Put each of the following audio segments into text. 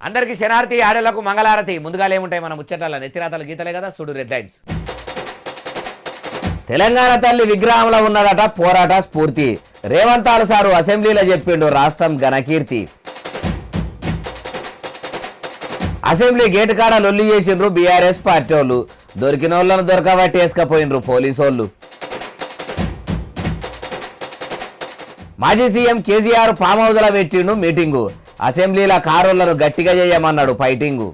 అందరికీ శనార్థి ఆడలకు మంగళారతి. ముందుగా ఏముంటాయి మన ముచ్చటాల నెత్తిరాతలు గీతలే కదా, చూడు రెడ్ లైన్స్. తెలంగాణ తల్లి విగ్రహంలో ఉన్నదట పోరాట స్ఫూర్తి. రేవంత్ సారు అసెంబ్లీలో చెప్పిండు రాష్ట్రం ఘనకీర్తి. అసెంబ్లీ గేటు కాడ లొల్లి చేసిండ్రు బీఆర్ఎస్ పార్టీ వాళ్ళు. దొరికిన వాళ్ళను దొరకబట్టి వేసుకపోయినరు పోలీసోళ్ళు. మాజీ సీఎం కేసీఆర్ ఫామ్ హౌస్లో పెట్టిండు మీటింగు. అసెంబ్లీల కారోళ్లను గట్టిగా చేయమన్నాడు ఫైటింగు.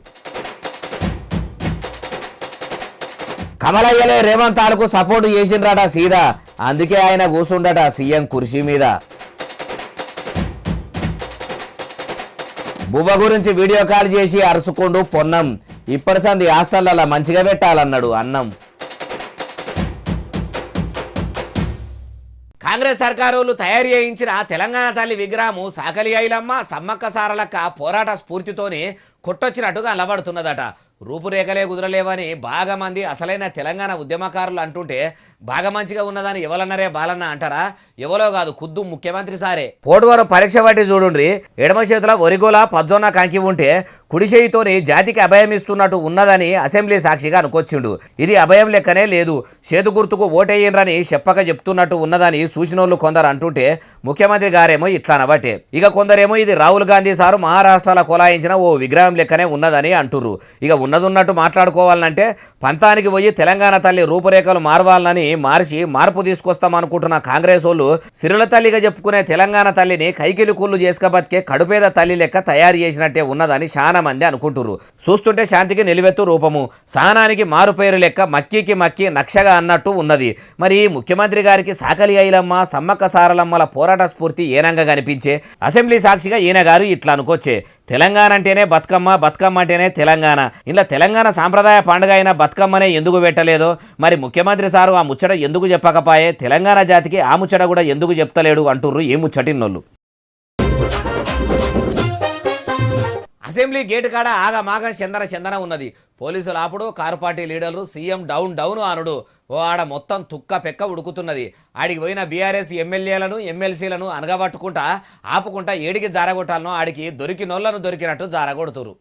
కమలయ్యలే రేవంత్ కు సపోర్టు చేసిండ్రట సీదా, అందుకే ఆయన కూర్చుండట సీఎం కుర్చీ మీద. బువ్వ గురించి వీడియో కాల్ చేసి అరుచుకుంటూ పొన్నం. ఇప్పటి సంది హాస్టళ్లలో మంచిగా పెట్టాలన్నాడు అన్నం. కాంగ్రెస్ సర్కారు తయారు చేయించిన తెలంగాణ తల్లి విగ్రహము సాకలి ఐలమ్మ సమ్మక్క సారలక్క పోరాట స్ఫూర్తితోని కొట్టొచ్చినట్టుగా నిలబడుతున్నదట. రూపురేఖలే కుదరలేవని బాగా మంది అసలైన తెలంగాణ ఉద్యమకారులు అంటుంటే బాగా మంచిగా ఉన్నదని ఎవలన్నరే బాలన్న అంటారా? ఎవలో కాదు, ఖుద్దు ముఖ్యమంత్రి సారే. పోటువారు పరీక్ష పట్టి చూడుండ్రి. ఎడమ చేతిలో ఒరిగోల పజ్జొన్న కంకి ఉంటే కుడి చేయితోని జాతికి అభయం ఇస్తున్నట్టు ఉన్నదని అసెంబ్లీ సాక్షిగా అనుకొచ్చిండు. ఇది అభయం లెక్కనే లేదు, చేతు గుర్తుకు ఓటేయండ్రని చెప్పక చెప్తున్నట్టు ఉన్నదని సూచనోళ్ళు కొందరు అంటుంటే ముఖ్యమంత్రి గారేమో ఇట్లా అనబట్టే. ఇక కొందరేమో ఇది రాహుల్ గాంధీ సారు మహారాష్ట్రలో కొలాయించిన ఓ విగ్రహం లెక్కనే ఉన్నదని అంటుర్రు. ఇక ఉన్నదున్నట్టు మాట్లాడుకోవాలంటే పంతానికి పోయి తెలంగాణ తల్లి రూపురేఖలు మారవాలని మార్పు తీసుకొస్తామనుకుంటున్న కాంగ్రెస్ వాళ్ళు సిరుల తల్లిగా చెప్పుకునే తెలంగాణ తల్లిని కైకిలి కూళ్ళు చేసుకబతికే కడుపేద తల్లి లెక్క తయారు చేసినట్టే ఉన్నదని చాలా మంది అనుకుంటున్నారు. చూస్తుంటే శాంతికి నిలువెత్తు రూపము, సహనానికి మారుపేరు లెక్క మక్కికి మక్కి నక్షగా అన్నట్టు ఉన్నది. మరి ముఖ్యమంత్రి గారికి సాకలి ఐలమ్మ సమ్మక్క సారలమ్మల పోరాట స్ఫూర్తి ఏనంగా కనిపించే అసెంబ్లీ సాక్షిగా ఈయన గారు ఇట్లా అనుకోవచ్చే. తెలంగాణ అంటేనే బతుకమ్మ, బతుకమ్మ అంటేనే తెలంగాణ. ఇలా తెలంగాణ సాంప్రదాయ పండుగ అయిన బతుకమ్మనే ఎందుకు పెట్టలేదో, మరి ముఖ్యమంత్రి సారు ఆ ముచ్చట ఎందుకు చెప్పకపోయే, తెలంగాణ జాతికి ఆ ముచ్చట కూడా ఎందుకు చెప్తలేడు అంటుర్రు ఏ ముచ్చటిన్నోళ్ళు. అసెంబ్లీ గేటు కాడ ఆగమాగం చందన ఉన్నది. పోలీసులు ఆపుడు, కారు పార్టీ లీడర్లు సీఎం డౌన్ అనుడు. ఓ ఆడ మొత్తం తుక్క పెక్క ఉడుకుతున్నది. ఆడికి పోయిన బీఆర్ఎస్ ఎమ్మెల్యేలను ఎమ్మెల్సీలను అనగబట్టుకుంటా ఆపుకుంటా ఏడికి జారగొట్టాలనో ఆడికి దొరికినోళ్లను దొరికినట్టు జారగొడుతురు.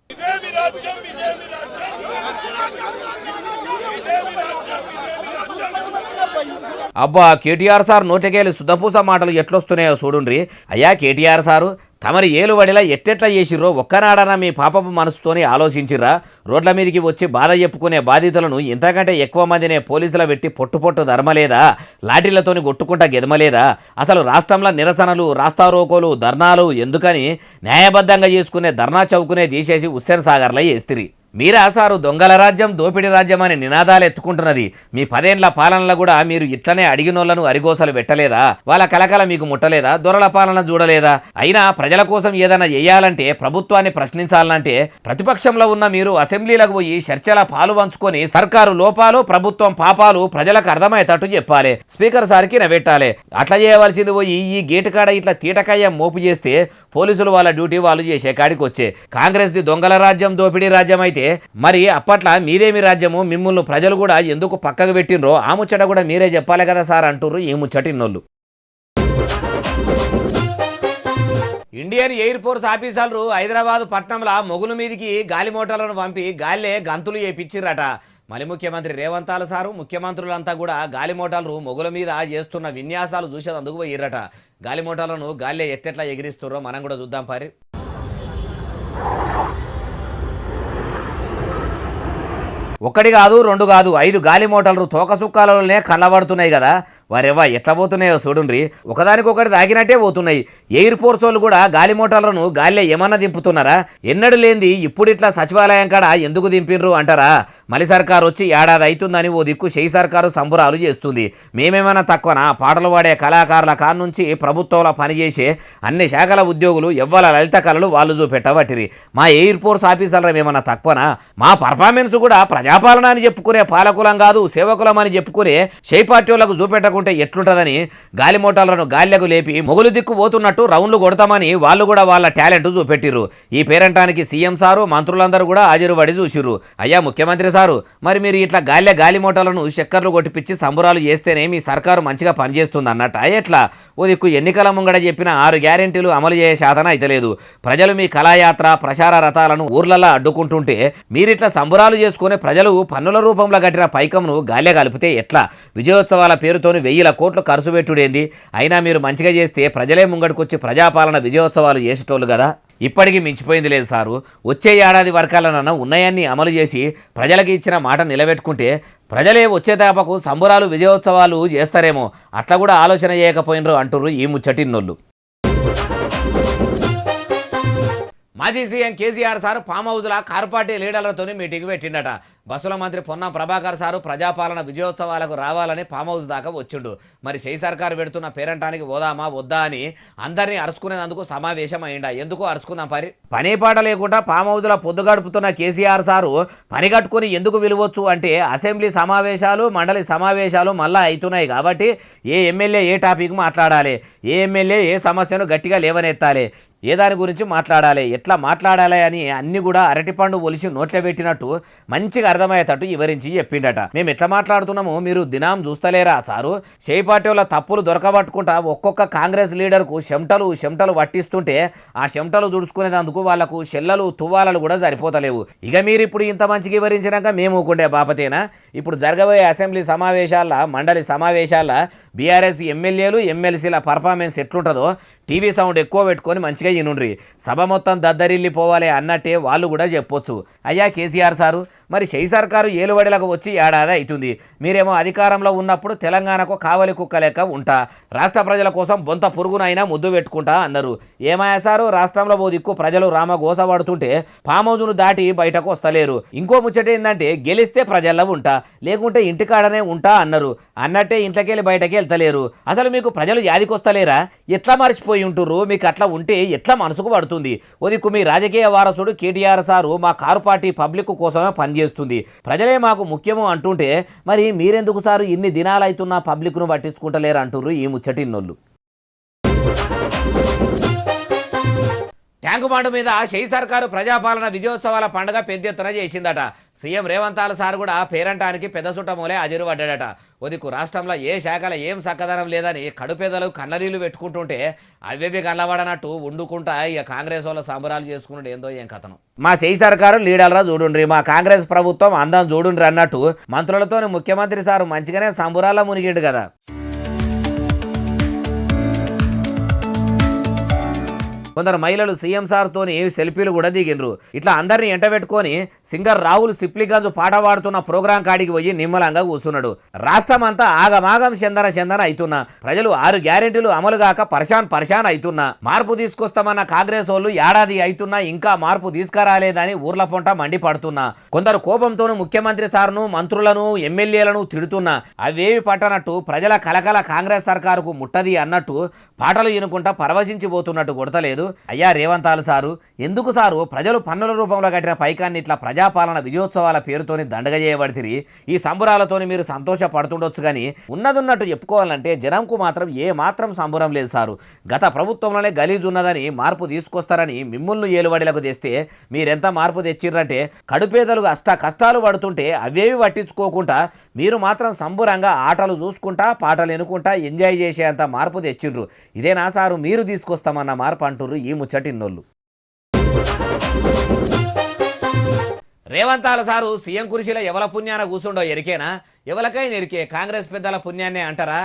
అబ్బా, కేటీఆర్ సార్ నోటికేలి సుధపూస మాటలు ఎట్లొస్తున్నాయో చూడుండ్రి. అయ్యా కేటీఆర్ సారు, తమరి ఏలువడిలా ఎట్టెట్లా చేసిర్రో ఒక్కనాడన మీ పాపపు మనసుతోని ఆలోచించిర్రా? రోడ్ల మీదకి వచ్చి బాధ చెప్పుకునే బాధితులను ఇంతకంటే ఎక్కువ మందినే పోలీసులు పెట్టి పొట్టు ధర్మలేదా? లాఠీలతోని కొట్టుకుంటా గెదమలేదా? అసలు రాష్ట్రంలో నిరసనలు, రాస్తారోకోలు, ధర్నాలు ఎందుకని న్యాయబద్ధంగా చేసుకునే ధర్నా చౌకునే తీసేసి హుస్సేన్ సాగర్లో వేస్తిరి. మీరా సారు దొంగల రాజ్యం, దోపిడి రాజ్యం అని నినాదాలు ఎత్తుకుంటున్నది. మీ 10 ఏళ్ల పాలనలో కూడా మీరు ఇట్లనే అడిగినోళ్లను అరిగోసలు పెట్టలేదా? వాళ్ళ కలకల మీకు ముట్టలేదా? దొరల పాలన చూడలేదా? అయినా ప్రజల కోసం ఏదైనా చేయాలంటే, ప్రభుత్వాన్ని ప్రశ్నించాలంటే ప్రతిపక్షంలో ఉన్న మీరు అసెంబ్లీలకు పోయి చర్చల పాలు పంచుకొని సర్కారు లోపాలు, ప్రభుత్వం పాపాలు ప్రజలకు అర్థమయ్యేటట్టు చెప్పాలి. స్పీకర్ సార్కి నవ్వెట్టాలి. అట్లా చేయవలసింది పోయి ఈ గేటు కాడ ఇట్లా తీటకాయ మోపు చేస్తే పోలీసులు వాళ్ళ డ్యూటీ వాళ్ళు చేసే కాడికి వచ్చే. కాంగ్రెస్ది దొంగల రాజ్యం, దోపిడీ రాజ్యం అయితే మరి అప్పట్ల మీదేమి రాజ్యము, మిమ్మల్ని ప్రజలు కూడా ఎందుకు పక్కకు పెట్టినరో ఆ ముచ్చట కూడా మీరే చెప్పాలి కదా సార్ అంటుర్రు ఈ ముచ్చటిన్నోళ్ళు. ఇండియన్ ఎయిర్ ఫోర్స్ ఆఫీసర్లు హైదరాబాద్ పట్టణంలో మొగుల మీదికి గాలి మోటార్లను పంపి గాల్లే గంతులు చేపించిర్రట. మళ్ళీ ముఖ్యమంత్రి రేవంత్ సారు ముఖ్యమంత్రులంతా కూడా గాలి మోటార్లు మొగుల మీద చేస్తున్న విన్యాసాలు చూసేందుకు పోయిర్రట. గాలి మోటార్లను గాల్లే ఎట్టెట్లా ఎగిరిస్తుర్రో మనం కూడా చూద్దాం పారి. ఒకటి కాదు, 2 కాదు, 5 గాలి మోటార్లు తోకసుక్కాలలోనే కనబడుతున్నాయి కదా. వారెవ్వా ఎట్లా పోతున్నాయో చూడుండ్రి. ఒకదానికొకటి తాగినట్టే పోతున్నాయి. ఎయిర్ ఫోర్స్ వాళ్ళు కూడా గాలి మోటార్లను గాలిలో ఏమన్నా దింపుతున్నారా? ఎన్నడు లేంది ఇప్పుడు ఇట్లా సచివాలయం కాడ ఎందుకు దింపినరు అంటారా? మలి సర్కారు వచ్చి ఏడాది అవుతుందని ఓ దిక్కు షెయి సర్కారు సంబురాలు చేస్తుంది. మేమేమన్నా తక్కువనా? పాటలు పాడే కళాకారుల కాడ నుంచి ప్రభుత్వంలో పనిచేసే అన్ని శాఖల ఉద్యోగులు ఎవ్వల లలిత కళలు వాళ్ళు చూపెట్టబట్టిరి. మా ఎయిర్ ఫోర్స్ ఆఫీసర్లు ఏమన్నా తక్కువనా? మా పర్ఫార్మెన్స్ కూడా ప్రజాపాలన అని చెప్పుకునే పాలకులం కాదు, సేవకులం అని చెప్పుకునే షెయి పార్టీ వాళ్ళకు చూపెట్టకుండా లేకుంటే ఎట్లుంటదని గాలి మోటార్లను గాలిలకు లేపి మొగులు దిక్కు పోతున్నట్టు రౌండ్లు కొడతామని వాళ్ళు కూడా వాళ్ళ టాలెంట్ చూపెట్టిర్రు. ఈ పేరంటానికి సీఎం సారు మంత్రులందరూ కూడా హాజరుపడి చూసిర్రు. అయ్యా ముఖ్యమంత్రి సారు, మరి మీరు ఇట్లా గాలి మోటార్లను చక్కర్లు కొట్టిపిచ్చి సంబురాలు చేస్తేనే మీ సర్కారు మంచిగా పనిచేస్తుంది అన్నట్ట ఎట్లా? ఓ దిక్కు ఎన్నికల ముంగడ చెప్పిన 6 గ్యారెంటీలు అమలు చేసే శాతం అయితలేదు. ప్రజలు మీ కళాయాత్ర ప్రచార రథాలను ఊర్లలో అడ్డుకుంటుంటే మీరిట్లా సంబురాలు చేసుకునే ప్రజలు పన్నుల రూపంలో కట్టిన పైకంను గాలే కలిపితే ఎట్లా? విజయోత్సవాల పేరుతోని 1000 కోట్లు ఖర్చు పెట్టుడేంది? అయినా మీరు మంచిగా చేస్తే ప్రజలే ముంగడికొచ్చి ప్రజాపాలన విజయోత్సవాలు చేసేటోళ్ళు కదా. ఇప్పటికీ మించిపోయింది లేదు సారు. వచ్చే ఏడాది వర్గాలనన్నా ఉన్నాయన్ని అమలు చేసి ప్రజలకు ఇచ్చిన మాట నిలబెట్టుకుంటే ప్రజలే వచ్చే దాపకు సంబురాలు విజయోత్సవాలు చేస్తారేమో. అట్లా కూడా ఆలోచన చేయకపోయినరు అంటుర్రు ఈ ముచ్చటిన్నోళ్ళు. మాజీ సీఎం కేసీఆర్ సారు ఫామ్ హౌస్లో కారు పార్టీ లీడర్లతో మీటింగ్ పెట్టిండట. బస్సుల మంత్రి పొన్నం ప్రభాకర్ సారు ప్రజాపాలన విజయోత్సవాలకు రావాలని ఫామ్ హౌస్ దాకా వచ్చిండు. మరి షై సర్కారు పెడుతున్న పేరంటానికి పోదామా వద్దా అని అందరినీ అరుచుకునేందుకు సమావేశం అయిందా? ఎందుకు అరుచుకుందాం పని పాట లేకుండా ఫామ్ హౌస్లో పొద్దు గడుపుతున్న కేసీఆర్ సారు పని కట్టుకుని ఎందుకు విలువచ్చు అంటే అసెంబ్లీ సమావేశాలు మండలి సమావేశాలు మళ్ళా అవుతున్నాయి కాబట్టి ఏ ఎమ్మెల్యే ఏ టాపిక్ మాట్లాడాలి, ఏ ఎమ్మెల్యే ఏ సమస్యను గట్టిగా లేవనెత్తాలి, ఏ దాని గురించి మాట్లాడాలి, ఎట్లా మాట్లాడాలి అని అన్ని కూడా అరటిపండు ఒలిసి నోట్లో పెట్టినట్టు మంచిగా అర్థమయ్యేటట్టు వివరించి చెప్పిండట. మేము ఎట్లా మాట్లాడుతున్నామో మీరు దినాం చూస్తలేరా సారు? షేయి పార్టీ వాళ్ళ తప్పులు దొరకబట్టుకుంటా ఒక్కొక్క కాంగ్రెస్ లీడర్కు చెమటలు పట్టిస్తుంటే ఆ చెమటలు దుడుచుకునేందుకు వాళ్లకు చెల్లలు తువ్వాలలు కూడా సరిపోతలేవు. ఇక మీరు ఇప్పుడు ఇంత మంచిగా వివరించినాక మేము ఊకుండే బాపతేనా? ఇప్పుడు జరగబోయే అసెంబ్లీ సమావేశాల మండలి సమావేశాల బీఆర్ఎస్ ఎమ్మెల్యేలు ఎమ్మెల్సీల పర్ఫార్మెన్స్ ఎట్లుంటుందో టీవీ సౌండ్ ఎక్కువ పెట్టుకొని మంచిగా ఇనుండ్రి. సభ మొత్తం దద్దరిల్లిపోవాలి అన్నట్టే వాళ్ళు కూడా చెప్పొచ్చు. అయ్యా కేసీఆర్ సారు, మరి షై సర్కారు ఏలుబడిలకు వచ్చి ఏడాది అవుతుంది. మీరేమో అధికారంలో ఉన్నప్పుడు తెలంగాణకు కావలి కుక్క లెక్క ఉంటా, రాష్ట్ర ప్రజల కోసం బొంత పురుగునైనా ముద్దు పెట్టుకుంటా అన్నారు. ఏమాయా సారు, రాష్ట్రంలో ఓ దిక్కు ప్రజలు రామగోస పడుతుంటే ఫామ్ హౌస్ను దాటి బయటకు వస్తలేరు. ఇంకో ముచ్చట ఏంటంటే గెలిస్తే ప్రజల్లో ఉంటా, లేకుంటే ఇంటికాడనే ఉంటా అన్నారు. అన్నట్టే ఇంట్లోకెళ్ళి బయటకి వెళ్తలేరు. అసలు మీకు ప్రజలు యాదికొస్తలేరా? ఎట్లా మర్చిపోయి ఉంటుర్రు? మీకు అట్లా ఉంటే ఎట్లా మనసుకు పడుతుంది? ఓ దిక్కు మీ రాజకీయ వారసుడు కేటీఆర్ సారు మా కారు పార్టీ పబ్లిక్ కోసమే పనిచేస్తుంది, ప్రజలే మాకు ముఖ్యము అంటుంటే మరి మీరెందుకు సారు ఇన్ని దినాలు అవుతున్నా పబ్లిక్ను పట్టించుకుంటలేరు అంటుర్రు ఈ ముచ్చటిన్నోళ్ళు. ట్యాంకు బండ్ మీద షై సర్కారు ప్రజాపాలన విజయోత్సవాల పండుగ పెద్ద ఎత్తున చేసిందట. సీఎం రేవంతాల సార్ కూడా పేరంటానికి పెద్ద సుట్టమూలే హాజరు పడ్డాడట. ఒదికు రాష్ట్రంలో ఏ శాఖలో ఏం సక్కదనం లేదని కడుపేదలు కన్ననీళ్లు పెట్టుకుంటుంటే అవేవి కళ్ళబడనట్టు వండుకుంటా ఇక కాంగ్రెస్ వాళ్ళ సంబరాలు చేసుకున్నాడు. ఏందో ఏం కథను. మా షై సర్కారు లీడర్రా చూడుండ్రి, మా కాంగ్రెస్ ప్రభుత్వం అందం చూడుండ్రి అన్నట్టు మంత్రులతో ముఖ్యమంత్రి సారు మంచిగానే సంబురాల్లో మునిగిండు కదా. కొందరు మహిళలు సీఎం సార్తోని సెల్ఫీలు కూడా దిగినరు. ఇట్లా అందరినీ ఎంటబెట్టుకొని సింగర్ రాహుల్ సిప్లిగంజ్ పాట పాడుతున్న ప్రోగ్రాం కాడికి పోయి నిమ్మలంగా కూర్చున్నాడు. రాష్ట్రం అంతా ఆగమాగం చందన అవుతున్నా, ప్రజలు 6 గ్యారెంటీలు అమలు కాక పరిశాన్ అవుతున్నా, మార్పు తీసుకొస్తామన్న కాంగ్రెస్ వాళ్ళు ఏడాది అవుతున్నా ఇంకా మార్పు తీసుకురాలేదని ఊర్ల పొంట మండిపడుతున్నా, కొందరు కోపంతోనూ ముఖ్యమంత్రి సార్ను మంత్రులను ఎమ్మెల్యేలను తిడుతున్నా అవేవి పట్టనట్టు ప్రజల కలకల కాంగ్రెస్ సర్కారుకు ముట్టది అన్నట్టు పాటలు వినుకుంటా పరవశించిపోతున్నట్టు కొడతలేదు. అయ్యా రేవంతాలు సారు, ఎందుకు సారు ప్రజలు పన్నుల రూపంలో కట్టిన పైకాన్ని ఇట్లా ప్రజాపాలన విజయోత్సవాల పేరుతోని దండగ చేయబడితిరి? ఈ సంబురాలతోని మీరు సంతోషపడుతుండొచ్చు కానీ ఉన్నదున్నట్టు చెప్పుకోవాలంటే జనంకు మాత్రం ఏ మాత్రం సంబురం లేదు సారు. గత ప్రభుత్వంలోనే గలీజు ఉన్నదని మార్పు తీసుకొస్తారని మిమ్ములను ఏలుబడిలకు తెస్తే మీరెంత మార్పు తెచ్చిర్రంటే కడుపేదలు కష్టాలు పడుతుంటే అవేవి పట్టించుకోకుండా మీరు మాత్రం సంబురంగా ఆటలు చూసుకుంటా పాటలు ఎనుకుంటా ఎంజాయ్ చేసేంత మార్పు తెచ్చిండ్రు. ఇదేనా సారు మీరు తీసుకొస్తామన్న మార్పు అంటుర్రు ఈ ముచ్చటిన్నోళ్ళు. రేవంతాల సారు సీఎం కుర్చీలో ఎవల పుణ్యాన కూర్చుండో ఎరికేనా? ఎవలకైనా ఎరికే, కాంగ్రెస్ పెద్దల పుణ్యాన్నే అంటారా?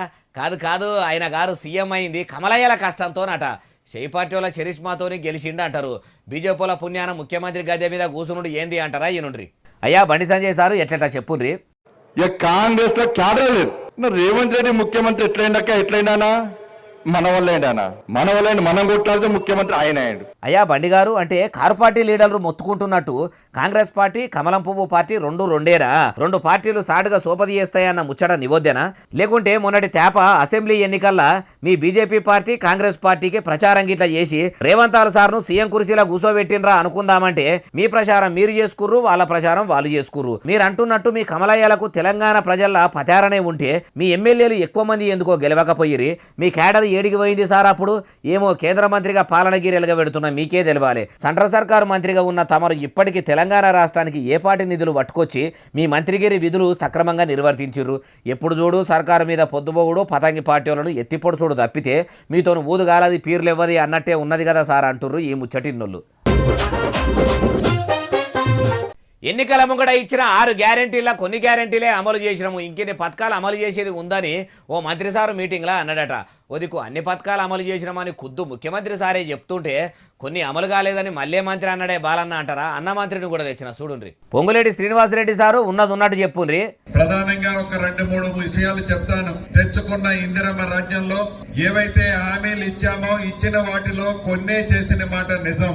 కాదు, ఆయన గారు సీఎం అయింది కమలయ్యల కష్టంతోనట. షై పార్టీ వాళ్ళ చరిష్మాతోని గెలిచిండు అంటారు. బీజేపీల పుణ్యాన ముఖ్యమంత్రి గద్దె మీద కూర్చునుడు ఏంది అంటారా ఈనుండ్రి. అయ్యా బండి సంజయ్ సారు ఎట్లా చెప్పుండ్రి. కాంగ్రెస్ లో క్యాడర్ లేదు, రేవంత్ రెడ్డి ముఖ్యమంత్రి ఎట్లయినాక ఎట్లయినా మన వల్లేండి అన్న, మన వల్లేండి, మనం కొట్లాడితే ముఖ్యమంత్రి ఆయన అయ్యాడు. అయ్యా బండి గారు, అంటే కారు పార్టీ లీడర్లు మొత్తుకుంటున్నట్టు కాంగ్రెస్ పార్టీ కమలం పువ్వు పార్టీ రెండేరా? రెండు పార్టీలు సాటుగా సోపది చేస్తాయన్న ముచ్చట నివోద్యనా? లేకుంటే మొన్నటి తేప అసెంబ్లీ ఎన్నికల్లో మీ బీజేపీ పార్టీ కాంగ్రెస్ పార్టీకి ప్రచారం గిట్లా చేసి రేవంతాల సార్ను సీఎం కుర్చీలో కూసోబెట్టినరా అనుకుందామంటే మీ ప్రచారం మీరు చేసుకుర్రు, వాళ్ళ ప్రచారం వాళ్ళు చేసుకుర్రు. మీరు అంటున్నట్టు మీ కమలయ్యలకు తెలంగాణ ప్రజల పచారనే ఉంటే మీ ఎమ్మెల్యేలు ఎక్కువ మంది ఎందుకో గెలవకపోయిరి? మీ కేడర్ ఏడికి పోయింది సార్? అప్పుడు ఏమో కేంద్ర మంత్రిగా పాలనగిరిలుగా పెడుతున్న మీకే తెలవాలి. సెంట్రల్ సర్కారు మంత్రిగా ఉన్న తమరు ఇప్పటికీ తెలంగాణ రాష్ట్రానికి ఏ పార్టీ నిధులు పట్టుకొచ్చి మీ మంత్రిగిరి విధులు సక్రమంగా నిర్వర్తించిర్రు? ఎప్పుడు చూడు సర్కారు మీద పొద్దుబోగుడు పతంగి పార్టీ వాళ్ళను ఎత్తిపొడు చూడు తప్పితే మీతో ఊదుగాలది పీర్లు ఇవ్వది అన్నట్టే ఉన్నది కదా సార్ అంటుర్రు ఈ ముచ్చటిన్నోళ్ళు. ఎన్నికల ముంగడ ఇచ్చిన 6 గ్యారెంటీల కొన్ని గ్యారెంటీలే అమలు చేసినాము, ఇంకెన్ని పథకాలు అమలు చేసేది ఉందని ఓ మంత్రి సారు మీటింగ్లో అన్నాడట. ఓదికు అన్ని పథకాలు అమలు చేసినామని ఖుద్దు ముఖ్యమంత్రి సారే చెప్తుంటే కొన్ని అమలు కాలేదని మళ్ళీ మంత్రి అన్నాడే బాలన్న అంటారా? అన్న మంత్రిని కూడా తెచ్చిన చూడుండ్రి. పొంగులేటి శ్రీనివాసరెడ్డి సారు ఉన్నట్టు చెప్పుండ్రి. ప్రధానంగా ఒక 2-3 విషయాలు చెప్తాను. తెచ్చుకున్న ఇందిరమ్మ రాజ్యంలో ఏవైతే హామీలు ఇచ్చామో ఇచ్చిన వాటిలో కొన్నే చేసిన మాట నిజం,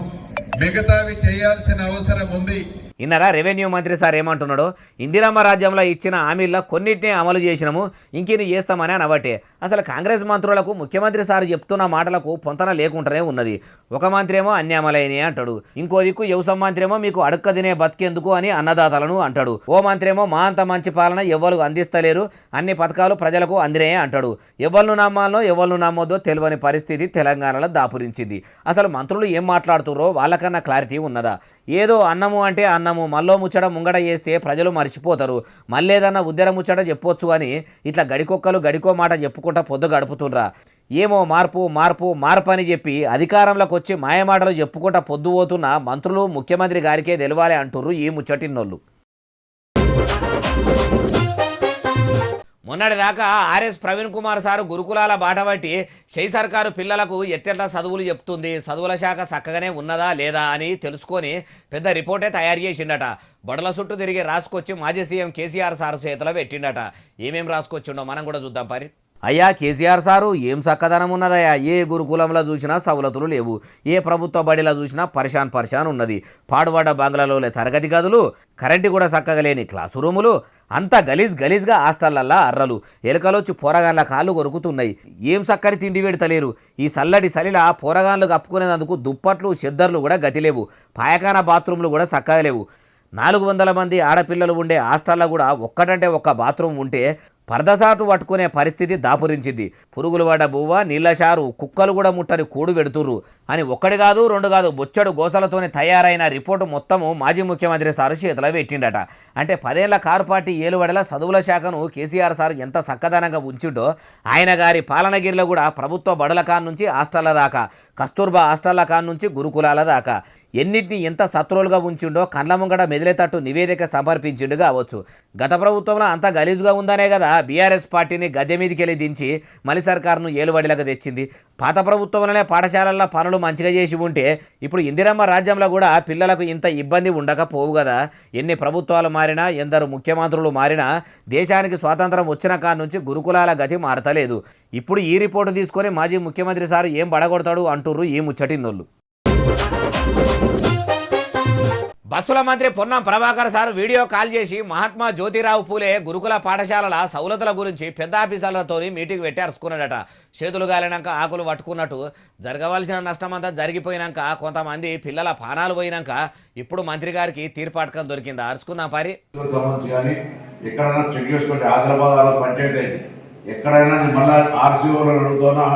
మిగతావి చేయాల్సిన అవసరం ఉంది. ఇన్నరా రెవెన్యూ మంత్రి సార్ ఏమంటున్నాడో? ఇందిరమ్మ రాజ్యంలో ఇచ్చిన హామీల్లో కొన్నిటినే అమలు చేసినాము, ఇంకేని చేస్తామని అనబట్టే. అసలు కాంగ్రెస్ మంత్రులకు ముఖ్యమంత్రి సార్ చెప్తున్న మాటలకు పొంతన లేకుండానే ఉన్నది. ఒక మంత్రి ఏమో అన్ని అమలైనవి అంటాడు, ఇంకో దిక్కు వ్యవసాయ మంత్రి ఏమో మీకు అడుక్క తినే బతికేందుకు అని అన్నదాతలను అంటాడు, ఓ మంత్రి ఏమో మా అంత మంచి పాలన ఎవ్వరు అందిస్తలేరు, అన్ని పథకాలు ప్రజలకు అందినాయే అంటాడు. ఎవరిను నమ్మాలనో ఎవరిను నమ్మొద్దో తెలియని పరిస్థితి తెలంగాణలో దాపురించింది. అసలు మంత్రులు ఏం మాట్లాడుతుర్రో వాళ్ళకన్నా క్లారిటీ ఉన్నదా? ఏదో అన్నము అంటే అన్నము, మల్లో ముచ్చట ముంగడ చేస్తే ప్రజలు మర్చిపోతారు, మళ్ళేదన్నా ఉద్దర ముచ్చట చెప్పొచ్చు అని ఇట్లా గడికొక్కలు గడికో మాట చెప్పుకుంటా పొద్దు గడుపుతుండ్రా. ఏమో మార్పు మార్పు మార్పు అని చెప్పి అధికారంలోకి వచ్చి మాయమాటలు చెప్పుకుంటా పొద్దు పోతున్న మంత్రులు ముఖ్యమంత్రి గారికే తెలవాలి అంటుర్రు ఈ ముచ్చటిన్నోళ్ళు. మొన్నటిదాకా ఆర్ఎస్ ప్రవీణ్ కుమార్ సారు గురుకులాల బాటబట్టి షై సర్కారు పిల్లలకు ఎట్టెట్లా చదువులు చెప్తుంది, చదువుల శాఖ చక్కగానే ఉన్నదా లేదా అని తెలుసుకొని పెద్ద రిపోర్టే తయారు చేసిండట. బొడల చుట్టూ తిరిగి రాసుకొచ్చి మాజీ సీఎం కేసీఆర్ సారు చేతిలో పెట్టిండట. ఏమేం రాసుకొచ్చిండో మనం కూడా చూద్దాం పరి. అయ్యా కేసీఆర్ సారు ఏం చక్కదనం ఉన్నదయ్యా, ఏ గురుకులంలో చూసినా సవలతులు లేవు, ఏ ప్రభుత్వ బడిలో చూసినా పరిశాన్ ఉన్నది, పాడుబడ్డ బంగ్లాలో తరగతి గదులు, కరెంటు కూడా చక్కగా లేని క్లాసు రూములు, అంతా గలీజ్గా హాస్టళ్లల్లా అర్రలు, ఎలుకలొచ్చి పోరగాన్ల కాళ్ళు కొరుకుతున్నాయి, ఏం చక్కని తిండి పెడతలేరు. ఈ చల్లటి సలిలా పోరగాన్లు కప్పుకునేందుకు దుప్పట్లు చెద్దర్లు కూడా గతిలేవు, పాయకాన బాత్రూమ్లు కూడా చక్కగా లేవు. 400 మంది ఆడపిల్లలు ఉండే హాస్టల్లో కూడా ఒక్కటంటే ఒక్క బాత్రూమ్ ఉంటే పరదసాటు పట్టుకునే పరిస్థితి దాపురించింది. పురుగులు పడ్డ బువ్వ, నీళ్ల షారు, కుక్కలు కూడా ముట్టని కూడు పెడుతుర్రు అని ఒక్కడి కాదు 2 కాదు బొచ్చడు గోసలతోనే తయారైన రిపోర్టు మొత్తము మాజీ ముఖ్యమంత్రి సారు చేతిలో పెట్టిండట. అంటే 10 ఏళ్ల కారు పార్టీ ఏలువడల చదువుల శాఖను కేసీఆర్ సార్ ఎంత చక్కదనంగా ఉంచిండో ఆయన గారి పాలనగిరిలో కూడా ప్రభుత్వ బడుల కాన్ నుంచి హాస్టళ్ల దాకా, కస్తూర్బా హాస్టళ్ల కాన్ నుంచి గురుకులాల దాకా ఎన్నిటిని ఎంత సత్రోలుగా ఉంచిండో కండ్ల ముంగడ మెదిలేటట్టు నివేదిక సమర్పించిండు కావచ్చు. గత ప్రభుత్వంలో అంతా గలీజుగా ఉందనే కదా బీఆర్ఎస్ పార్టీని గద్దె మీదకెళ్ళి దించి మలి సర్కారును ఏలుబడిలకు తెచ్చింది. పాత ప్రభుత్వంలోనే పాఠశాలల్లో పనులు మంచిగా చేసి ఉంటే ఇప్పుడు ఇందిరమ్మ రాజ్యంలో కూడా పిల్లలకు ఇంత ఇబ్బంది ఉండకపోవు కదా. ఎన్ని ప్రభుత్వాలు మారినా, ఎందరు ముఖ్యమంత్రులు మారినా దేశానికి స్వాతంత్రం వచ్చిన కాడ నుంచి గురుకులాల గతి మారతలేదు. ఇప్పుడు ఈ రిపోర్టు తీసుకొని మాజీ ముఖ్యమంత్రి సారు ఏం బడగొడతాడు అంటుర్రు ఈ ముచ్చటిన్నోళ్ళు. బస్సుల మంత్రి Ponnam Prabhakar sir video call చేసి మహాత్మా జ్యోతిరావు పూలే గురుకుల పాఠశాలల సౌలతుల గురించి పెద్ద ఆఫీసర్లతో మీటింగ్ పెట్టి అరుచుకున్నాడట. చేతులు గాలినాక ఆకులు పట్టుకున్నట్టు జరగవలసిన నష్టమంతా జరిగిపోయినాక, కొంతమంది పిల్లల పానాలు పోయినాక ఇప్పుడు మంత్రి గారికి తీర్పాటకం దొరికిందా? అరుచుకుందాం పారి. ఎక్కడైనా చెక్ చేసుకోండి, ఆదిలాబాద్ పంచాయతీ అయింది, ఎక్కడైనా మళ్ళీ ఆర్సీఓలను అడుగుతున్నా,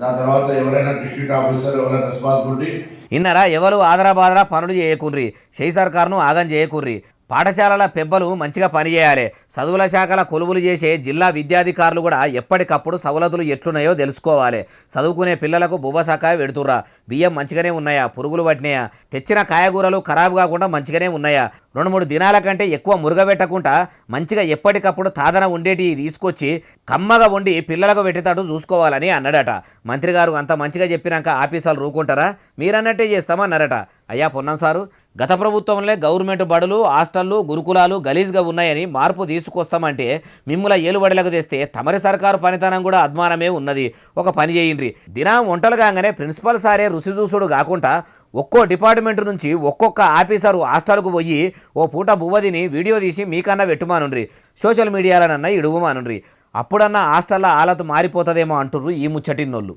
దాని తర్వాత ఎవరైనా డిస్ట్రిక్ట్ ఆఫీసర్ ఎవరైనా రెస్పాన్సిబిలిటీ. ఇన్నరా ఎవరు ఆదరాబాదరా పనులు చేయకుర్రి, షై సర్కారును ఆగం చేయకుర్రి. పాఠశాలల పెబ్బలు మంచిగా పనిచేయాలి. చదువుల శాఖల కొలువులు చేసే జిల్లా విద్యాధికారులు కూడా ఎప్పటికప్పుడు సవలతులు ఎట్లున్నాయో తెలుసుకోవాలి. చదువుకునే పిల్లలకు బువ్వసకాయ పెడుతుర్రా, బియ్యం మంచిగానే ఉన్నాయా, పురుగులు పట్టినాయా, తెచ్చిన కాయగూరలు ఖరాబు కాకుండా మంచిగానే ఉన్నాయా, 2-3 దినాల కంటే ఎక్కువ మురుగబెట్టకుండా మంచిగా ఎప్పటికప్పుడు తాదన ఉండేటి తీసుకొచ్చి కమ్మగా వండి పిల్లలకు పెట్టేటట్టు చూసుకోవాలని అన్నాడట. మంత్రి గారు అంత మంచిగా చెప్పినాక ఆఫీసర్లు రూకుంటారా? మీరన్నట్టే చేస్తామన్నారట. అయ్యా పొన్నం సారు, గత ప్రభుత్వంలో గవర్నమెంట్ బడులు హాస్టళ్ళు గురుకులాలు గలీజ్గా ఉన్నాయని మార్పు తీసుకొస్తామంటే మిమ్ముల ఏలుబడిలకు తెస్తే తమరి సర్కారు పనితనం కూడా అద్మానమే ఉన్నది. ఒక పని చేయండి, దినం వంటలు కాగానే ప్రిన్సిపల్ సారే రుచి చూసుడు కాకుండా ఒక్కో డిపార్ట్మెంట్ నుంచి ఒక్కొక్క ఆఫీసరు హాస్టల్కు పోయి ఓ పూట బువ్వదిని వీడియో తీసి మీకన్నా పెట్టుమానుండ్రి, సోషల్ మీడియాలనన్నా ఇడుగుమానుండ్రి. అప్పుడన్నా హాస్టల్లో హాలతు మారిపోతుందేమో అంటుర్రు ఈ ముచ్చటిన్నోళ్ళు.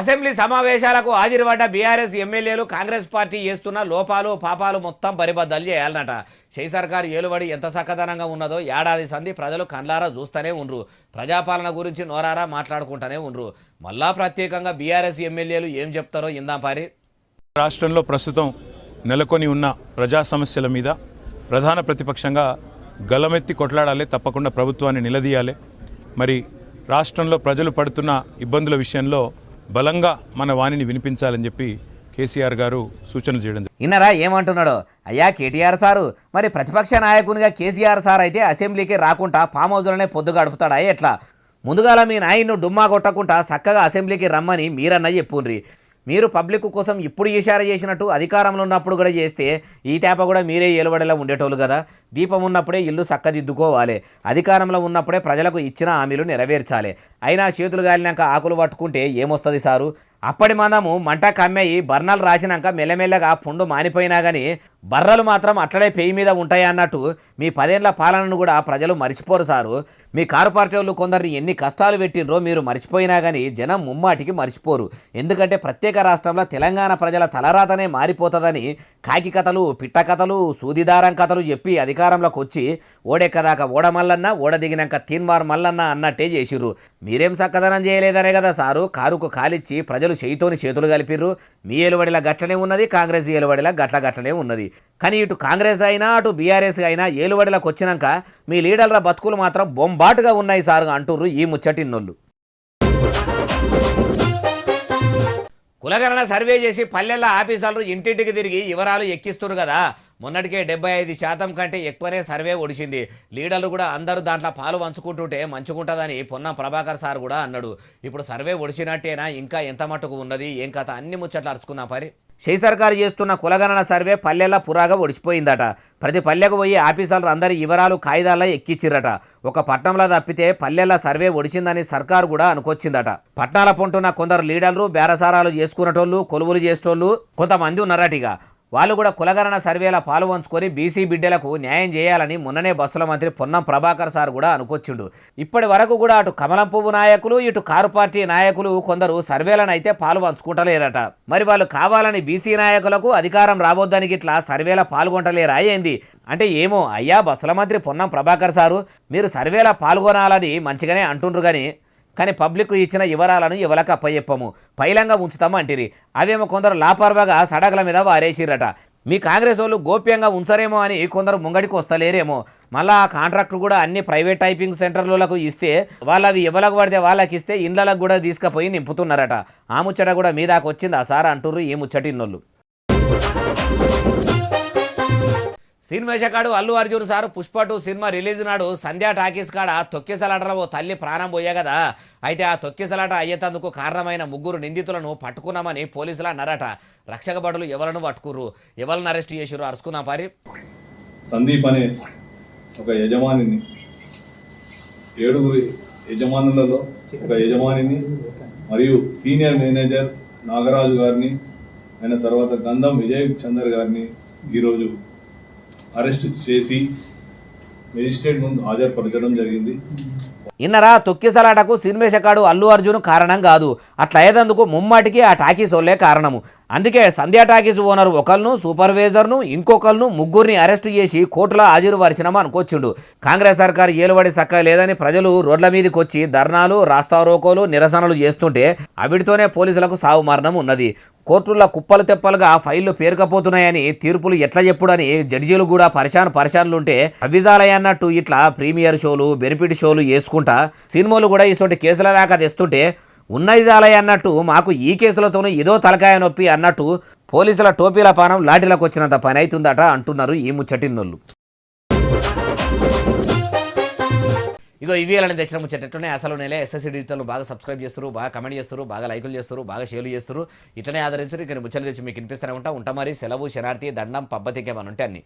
అసెంబ్లీ సమావేశాలకు హాజరుపడ్డ బీఆర్ఎస్ ఎమ్మెల్యేలు కాంగ్రెస్ పార్టీ చేస్తున్న లోపాలు పాపాలు మొత్తం పరిబద్దలు చేయాలన్నట. షై సర్కారు ఏలుబడి ఎంత చక్కదనంగా ఉన్నదో ఏడాది సంధి ప్రజలు కండ్లారా చూస్తూనే ఉండ్రు. ప్రజాపాలన గురించి నోరారా మాట్లాడుకుంటూనే ఉండ్రు. మళ్ళా ప్రత్యేకంగా బీఆర్ఎస్ ఎమ్మెల్యేలు ఏం చెప్తారో ఇందాం పారి. రాష్ట్రంలో ప్రస్తుతం నెలకొని ఉన్న ప్రజా సమస్యల మీద ప్రధాన ప్రతిపక్షంగా గలమెత్తి కొట్లాడాలి, తప్పకుండా ప్రభుత్వాన్ని నిలదీయాలి. మరి రాష్ట్రంలో ప్రజలు పడుతున్న ఇబ్బందుల విషయంలో బలంగా మన వాణిని వినిపించాలని చెప్పి కేసీఆర్ గారు సూచనలు చేయడం. ఇన్నరా ఏమంటున్నాడో? అయ్యా కేటీఆర్ సారు, మరి ప్రతిపక్ష నాయకునిగా కేసీఆర్ సార్ అయితే అసెంబ్లీకి రాకుండా ఫామ్ హౌస్లోనే పొద్దు గడుపుతాడా ఎట్లా? ముందుగాల మీ నాయన్ను డుమ్మా కొట్టకుండా చక్కగా అసెంబ్లీకి రమ్మని మీరన్నా చెప్పుండ్రి. మీరు పబ్లిక్ కోసం ఇప్పుడు ఇషారా చేసినట్టు అధికారంలో ఉన్నప్పుడు కూడా చేస్తే ఈ తేప కూడా మీరే ఏలుబడిలా ఉండేటోళ్ళు కదా. దీపం ఉన్నప్పుడే ఇల్లు చక్కదిద్దుకోవాలి, అధికారంలో ఉన్నప్పుడే ప్రజలకు ఇచ్చిన హామీలు నెరవేర్చాలి. అయినా చేతులు గాలినాక ఆకులు పట్టుకుంటే ఏమొస్తుంది సారు? అప్పటి మందము మంట కమ్మేయి బర్ణాలు రాసినాక మెల్లమెల్లగా పుండు మానిపోయినా కానీ బర్రలు మాత్రం అట్లనే పెయి మీద ఉంటాయి అన్నట్టు మీ 10 ఏళ్ల పాలనను కూడా ప్రజలు మర్చిపోరు సారు. మీ కారు పార్టీ వాళ్ళు కొందరిని ఎన్ని కష్టాలు పెట్టినరో మీరు మర్చిపోయినా కానీ జనం ముమ్మాటికి మర్చిపోరు. ఎందుకంటే ప్రత్యేక రాష్ట్రంలో తెలంగాణ ప్రజల తలరాతనే మారిపోతుందని కాకి కథలు, పిట్ట కథలు, సూదిదారం కథలు చెప్పి అధికారంలోకి వచ్చి ఓడెక్కదాకా ఓడ మల్లన్న, ఓడ దిగినాక తీన్మార్ మల్లన్న అన్నట్టే చేసిర్రు. మీరేం చక్కదనం చేయలేదనే కదా సారు కారుకు కాలిచ్చి ప్రజలు చేయితోని చేతులు కలిపిర్రు. మీ ఏలుబడిలా గట్లనే ఉన్నది, కాంగ్రెస్ ఏలుబడిలా గట్లనే ఉన్నది. కానీ ఇటు కాంగ్రెస్ అయినా అటు బీఆర్ఎస్ అయినా ఏలుబడిలకు వచ్చినాక మీ లీడర్ల బతుకులు మాత్రం బొంబాటుగా ఉన్నాయి సార్ అంటుర్రు ఈ ముచ్చటిన్నోళ్ళు. కులగణన సర్వే చేసి పల్లెల్లో ఆఫీసర్లు ఇంటింటికి తిరిగి వివరాలు ఎక్కిస్తున్నారు కదా. మొన్నటికే 75% కంటే ఎక్కువనే సర్వే ఒడిచింది. లీడర్లు కూడా అందరూ దాంట్లో పాలు పంచుకుంటుంటే మంచుకుంటుందని పొన్నం ప్రభాకర్ సార్ కూడా అన్నాడు. ఇప్పుడు సర్వే ఒడిచినట్టేనా, ఇంకా ఎంత మట్టుకు ఉన్నది, ఏం కథ, అన్ని ముచ్చట్లు అరుచుకుందాం పరి. షై సర్కారు చేస్తున్న కులగణన సర్వే పల్లెల్లో పురాగా ఒడిచిపోయిందట. ప్రతి పల్లెకు పోయి ఆఫీసర్లు అందరి వివరాలు కాగితాల్లో ఎక్కిచ్చిరట. ఒక పట్టణంలో తప్పితే పల్లెల్లో సర్వే ఒడిచిందని సర్కారు కూడా అనుకొచ్చిందట. పట్టణాల పొంటున్న కొందరు లీడర్లు బేరసారాలు చేసుకునేటోళ్ళు, కొలువులు చేసేటోళ్ళు కొంతమంది ఉన్నారటిగా. వాళ్ళు కూడా కులగణన సర్వేల పాలు పంచుకొని బీసీ బిడ్డలకు న్యాయం చేయాలని మొన్ననే బస్సుల మంత్రి పొన్నం ప్రభాకర్ సార్ కూడా అనుకొచ్చిండు. ఇప్పటి వరకు కూడా అటు కమలం పువ్వు నాయకులు, ఇటు కారు పార్టీ నాయకులు కొందరు సర్వేలను అయితే పాలు పంచుకుంటలేరట. మరి వాళ్ళు కావాలని బీసీ నాయకులకు అధికారం రాబోద్దానికి ఇట్లా సర్వేల పాల్గొంటలేరా ఏంది అంటే ఏమో. అయ్యా బస్సుల మంత్రి పొన్నం ప్రభాకర్ సారు, మీరు సర్వేల పాల్గొనాలని మంచిగానే అంటుండ్రు కానీ పబ్లిక్ ఇచ్చిన వివరాలను ఎవరికి అప్పచెప్పము, పైలంగా ఉంచుతాము అంటిరి. అవేమో కొందరు లాపర్వాగా సడగల మీద వారేసిరట. మీ కాంగ్రెస్ వాళ్ళు గోప్యంగా ఉంచరేమో అని కొందరు ముంగడికి వస్తలేరేమో. మళ్ళీ ఆ కాంట్రాక్టర్ కూడా అన్ని ప్రైవేట్ టైపింగ్ సెంటర్లకు ఇస్తే వాళ్ళు అవి ఎవరికి పడితే వాళ్ళకి ఇస్తే ఇండ్లకు కూడా తీసుకుపోయి నింపుతున్నారట. ఆ ముచ్చట కూడా మీ దాకా వచ్చింది ఆ సార్ అంటుర్రు ఈ ముచ్చటిన్నోళ్ళు. సినిమేషకాడు Allu Arjun sir Pushpa 2 cinema release నాడు సంధ్యా టాకీస్ కాడ తొక్కిసలాటలో ఓ తల్లి ప్రాణం పోయా కదా. అయితే ఆ తొక్కిసలాట అయ్యేందుకు కారణమైన 3 నిందితులను పట్టుకున్నామని పోలీసులు అన్నారట. రక్షక భటులు ఎవరిని పట్టుకుర్రు, ఎవరిని అరెస్ట్ చేసిర్రు అరుచుకుందాం పారి. సందీప్ అనే ఒక యజమానిని, 7 యజమానులలో ఒక యజమానిని మరియు సీనియర్ మేనేజర్ నాగరాజు గారిని, ఆయన తర్వాత గంధం విజయ్ చందర్ గారిని ఈరోజు అరెస్ట్ చేసి మెజిస్ట్రేట్ ముందు హాజరుపరచడం జరిగింది. ఇన్నరా తొక్కిసలాటకు సినిమేషకాడు అల్లు అర్జున్ కారణం కాదు. అట్లా అయ్యేందుకు ముమ్మాటికి ఆ టాకీస్ వాళ్ళే కారణము. అందుకే సంధ్యా టాకీస్ ఓనర్ ఒకళ్ళను, సూపర్వైజర్ను, ఇంకొకళ్ళను 3 అరెస్టు చేసి కోర్టులో హాజరు పరిచినామా అనుకొచ్చిండు. కాంగ్రెస్ సర్కారు ఏలుబడి చక్కగా లేదని ప్రజలు రోడ్ల మీదకి వచ్చి ధర్నాలు, రాస్తారోకోలు, నిరసనలు చేస్తుంటే అవిటితోనే పోలీసులకు సావు మరణం ఉన్నది. కోర్టుల్లో కుప్పలు తెప్పలుగా ఫైళ్లు పేరుకపోతున్నాయని తీర్పులు ఎట్లా చెప్పుడని జడ్జీలు కూడా పరిశాన్లుంటే అవిజాలయ్యన్నట్టు ఇట్లా ప్రీమియర్ షోలు, బెనిఫిట్ షోలు వేసుకుంటా సినిమాలు కూడా ఇటువంటి కేసుల దాకా తెస్తుంటే ఉన్నయిజాలయ్య అన్నట్టు మాకు ఈ కేసులతోనూ ఏదో తలకాయ నొప్పి అన్నట్టు పోలీసుల టోపీల పానం లాఠీలకు వచ్చినంత పని అవుతుందట అంటున్నారు ఈ ముచ్చటిన్నోళ్ళు. ఇగో ఇవి అలా తెచ్చిన ముచ్చటనే అసలు నెలే ఎస్ఎస్సీ డిజిటల్ బాగా సబ్స్క్రైబ్ చేస్తారు, బాగా కమెంట్ చేస్తారు, బాగా లైకులు చేస్తారు, బాగా షేర్లు చేస్తారు. ఇట్లనే ఆదరించారు. ఇక్కడ ముచ్చలు తెచ్చి మీకు వినిపిస్తూనే ఉంటా మరి. సెలవు, శనార్థి, దండం, పబ్బతికేమని ఉంటే అన్ని.